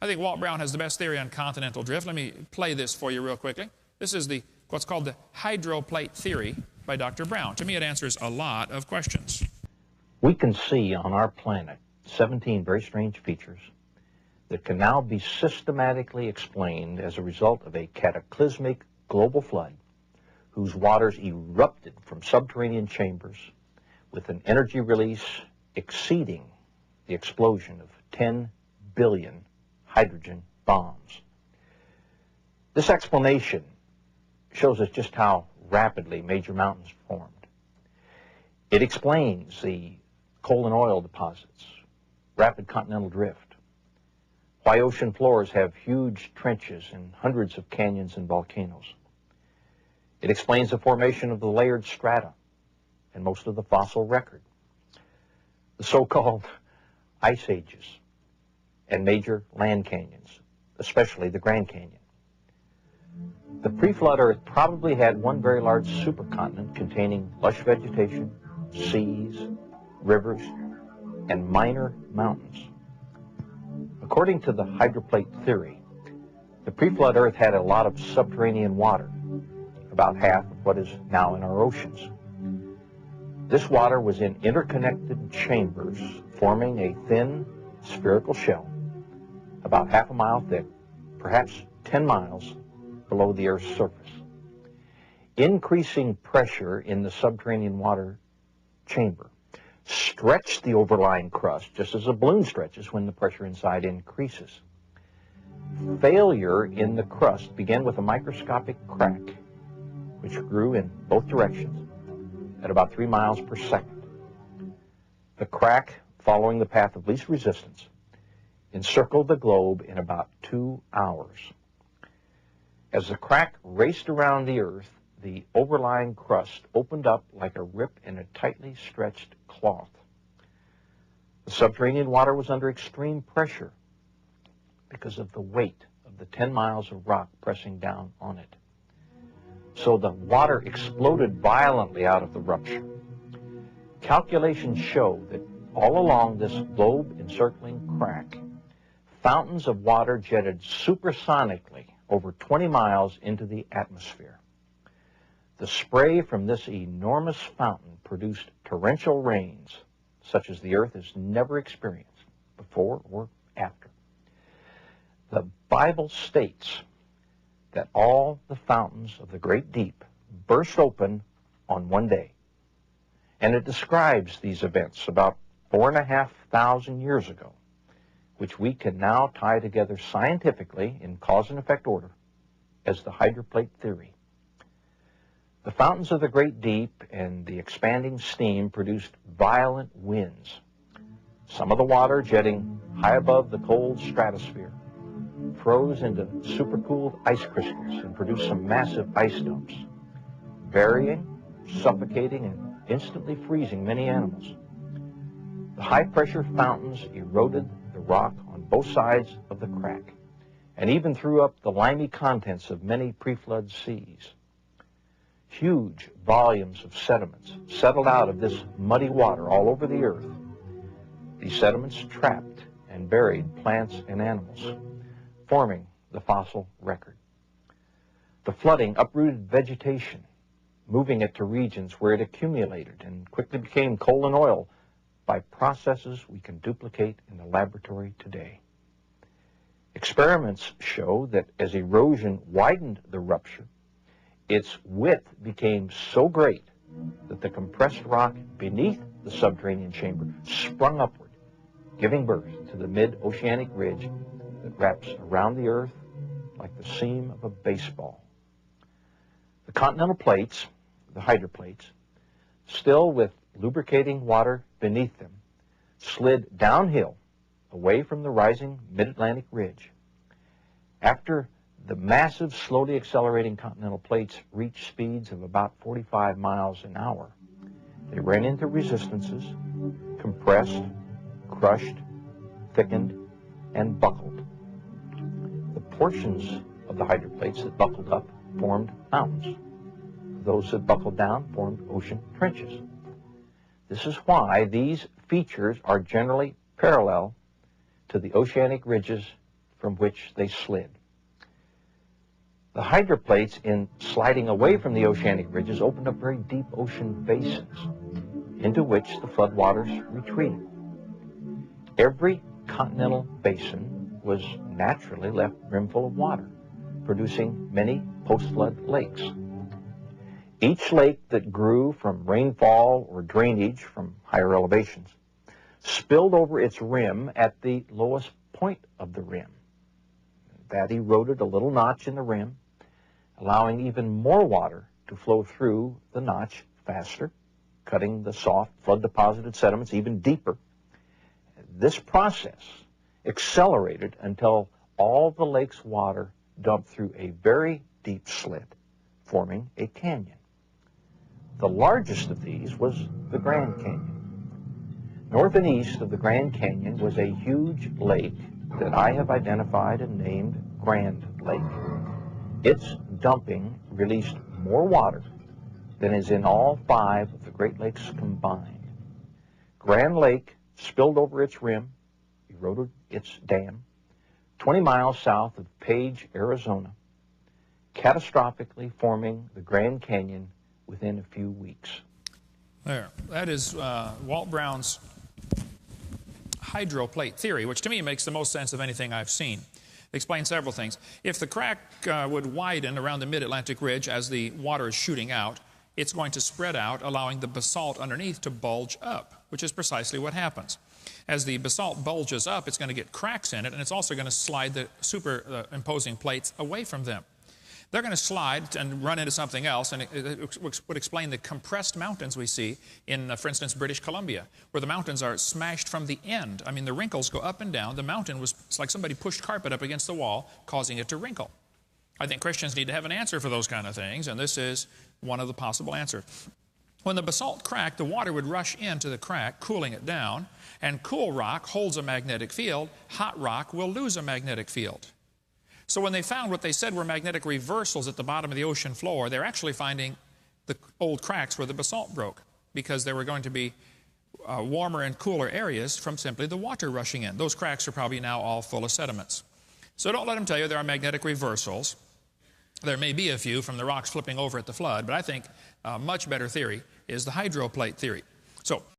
I think Walt Brown has the best theory on continental drift. Let me play this for you real quickly. This is what's called the hydroplate theory by Dr. Brown. To me, it answers a lot of questions. We can see on our planet 17 very strange features that can now be systematically explained as a result of a cataclysmic global flood whose waters erupted from subterranean chambers with an energy release exceeding the explosion of 10 billion hydrogen bombs. This explanation shows us just how rapidly major mountains formed. It explains the coal and oil deposits, rapid continental drift, why ocean floors have huge trenches and hundreds of canyons and volcanoes. It explains the formation of the layered strata and most of the fossil record, the so-called ice ages, and major land canyons, especially the Grand Canyon. The pre-flood Earth probably had one very large supercontinent containing lush vegetation, seas, rivers, and minor mountains. According to the hydroplate theory, the pre-flood Earth had a lot of subterranean water, about half of what is now in our oceans. This water was in interconnected chambers forming a thin spherical shell about half a mile thick, perhaps 10 miles below the Earth's surface. Increasing pressure in the subterranean water chamber stretched the overlying crust just as a balloon stretches when the pressure inside increases. Failure in the crust began with a microscopic crack, which grew in both directions at about 3 miles per second. The crack, following the path of least resistance, encircled the globe in about 2 hours. As the crack raced around the Earth, the overlying crust opened up like a rip in a tightly stretched cloth. The subterranean water was under extreme pressure because of the weight of the 10 miles of rock pressing down on it. So the water exploded violently out of the rupture. Calculations show that all along this globe-encircling crack, fountains of water jetted supersonically over 20 miles into the atmosphere. The spray from this enormous fountain produced torrential rains such as the Earth has never experienced before or after. The Bible states that all the fountains of the great deep burst open on one day. And it describes these events about 4,500 years ago, which we can now tie together scientifically in cause and effect order as the hydroplate theory. The fountains of the great deep and the expanding steam produced violent winds, some of the water jetting high above the cold stratosphere, froze into supercooled ice crystals and produced some massive ice dumps, burying, suffocating, and instantly freezing many animals. The high-pressure fountains eroded the rock on both sides of the crack and even threw up the limy contents of many pre-flood seas. Huge volumes of sediments settled out of this muddy water all over the Earth. These sediments trapped and buried plants and animals, forming the fossil record. The flooding uprooted vegetation, moving it to regions where it accumulated and quickly became coal and oil by processes we can duplicate in the laboratory today. Experiments show that as erosion widened the rupture, its width became so great that the compressed rock beneath the subterranean chamber sprung upward, giving birth to the mid-oceanic ridge that wraps around the Earth like the seam of a baseball. The continental plates, the hydroplates, still with lubricating water beneath them, slid downhill away from the rising mid-Atlantic ridge. After the massive, slowly accelerating continental plates reached speeds of about 45 miles an hour, they ran into resistances, compressed, crushed, thickened, and buckled. The portions of the hydroplates that buckled up formed mountains. Those that buckled down formed ocean trenches. This is why these features are generally parallel to the oceanic ridges from which they slid. The hydroplates, in sliding away from the oceanic ridges, opened up very deep ocean basins into which the floodwaters retreated. Every continental basin was naturally left brimful of water, producing many post-flood lakes. Each lake that grew from rainfall or drainage from higher elevations spilled over its rim at the lowest point of the rim. That eroded a little notch in the rim, allowing even more water to flow through the notch faster, cutting the soft flood-deposited sediments even deeper. This process accelerated until all the lake's water dumped through a very deep slit, forming a canyon. The largest of these was the Grand Canyon. North and east of the Grand Canyon was a huge lake that I have identified and named Grand Lake. Its dumping released more water than is in all 5 of the Great Lakes combined. Grand Lake spilled over its rim, eroded its dam, 20 miles south of Page, Arizona, catastrophically forming the Grand Canyon within a few weeks. There. That is Walt Brown's hydroplate theory, which to me makes the most sense of anything I've seen. It explains several things. If the crack would widen around the mid-Atlantic ridge as the water is shooting out, it's going to spread out, allowing the basalt underneath to bulge up, which is precisely what happens. As the basalt bulges up, it's going to get cracks in it, and it's also going to slide the superimposing plates away from them. They're going to slide and run into something else, and it would explain the compressed mountains we see in, for instance, British Columbia, where the mountains are smashed from the end. I mean, the wrinkles go up and down. The mountain it's like somebody pushed carpet up against the wall, causing it to wrinkle. I think Christians need to have an answer for those kind of things, and this is one of the possible answers. When the basalt cracked, the water would rush into the crack, cooling it down, and cool rock holds a magnetic field. Hot rock will lose a magnetic field. So when they found what they said were magnetic reversals at the bottom of the ocean floor, they're actually finding the old cracks where the basalt broke, because there were going to be warmer and cooler areas from simply the water rushing in. Those cracks are probably now all full of sediments. So don't let them tell you there are magnetic reversals. There may be a few from the rocks flipping over at the flood, but I think a much better theory is the hydroplate theory. So